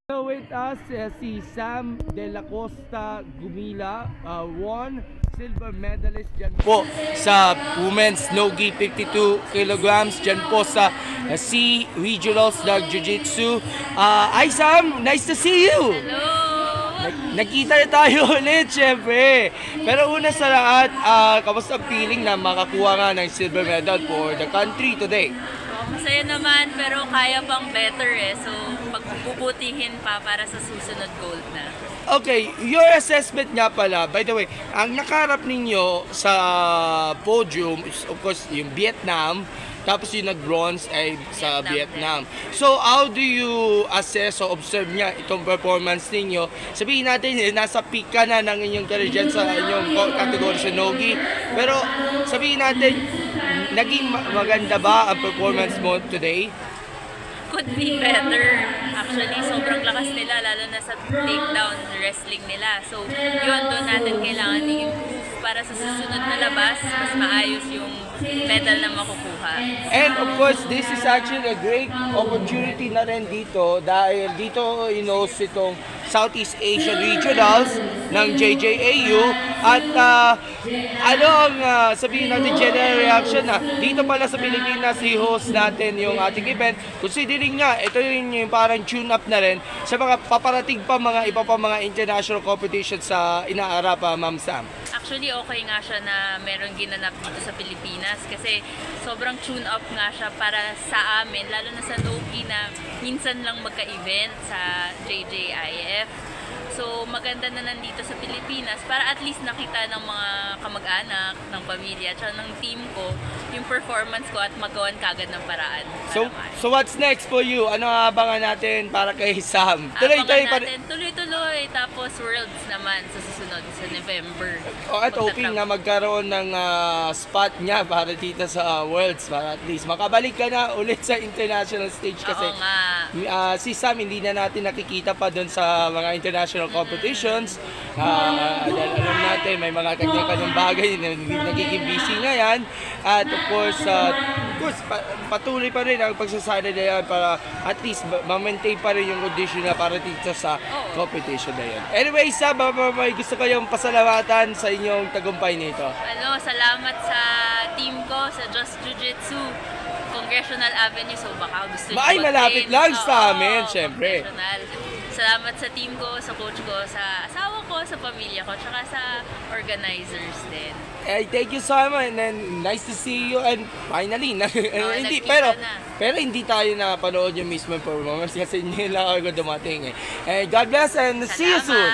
So with us si Sam De La Costa Gumila, won silver medalist dyan po sa Women's No-Gi 52 kilograms dyan po sa C Regionals ng Jiu-Jitsu. Hi Sam, nice to see you! Hello! Nakita na tayo ulit, syempre. Pero una sa lahat, kamusta ang feeling na makakuha nga ng silver medal for the country today? Masaya naman pero kaya pang better eh. So pagbubutihin pa para sa susunod gold na. Okay, your assessment nga pala, by the way, ang nakaharap ninyo sa podium is of course yung Vietnam, tapos yung nag-bronze ay sa Vietnam. So, how do you assess o observe niya itong performance ninyo? Sabihin natin, nasa peak ka na ng inyong career dyan sa inyong category sa Nogi. Pero, sabihin natin, naging maganda ba ang performance mo today? Could be better. Actually, sobrang lakas nila, lalo na sa takedown wrestling nila. So, yun, doon natin kailangan i-improve para sa susunod na labas, mas maayos yung medal na makukuha. And of course, this is actually a great opportunity na rin dito dahil dito inos itong Southeast Asian Regionals ng JJAU at ano ang sabihin natin general reaction na dito pala sa Pilipinas i-host natin yung ating event, considering nga ito yung parang tune-up na rin sa mga paparating pa mga iba pa mga international competitions sa inaarap, Ma'am Sam. Actually, okay nga siya na meron ginanap dito sa Pilipinas kasi sobrang tune-up nga siya para sa amin, lalo na sa Nogi na minsan lang magka-event sa JJIF. So, maganda na nandito sa Pilipinas para at least nakita ng mga kamag-anak, ng pamilya, at ng team ko yung performance ko at magawan kagad ng paraan. So what's next for you? Ano ang abangan natin para kay Sam? Tuloy-tuloy. Tapos Worlds naman sa susunod, sa November. At hoping na magkaroon ng spot niya para dito sa Worlds. Para at least makabalik ka na ulit sa international stage kasi si Sam hindi na natin nakikita pa doon sa mga international competitions. Dahil alam natin may mga kanya-kanyang bagay na nagiging busy ngayon. At of course, patuloy pa rin ang pagsasali na yan para at least ma-maintain pa rin yung condition na para dito sa competition na yan. Anyway, Sam, may gusto kayong pasalamatan sa inyong tagumpay nito. Salamat sa team ko, sa Just Jiu-Jitsu, Congressional Avenue. So baka gusto nyo malapit lang sa amin, syempre. Salamat sa team ko, sa coach ko, sa asawa ko, sa pamilya ko, tsaka sa organizers din. Thank you so much and then nice to see you and finally pero hindi tayo napanood yung mismo performance kasi hindi lang ako dumating eh. God bless and see you soon.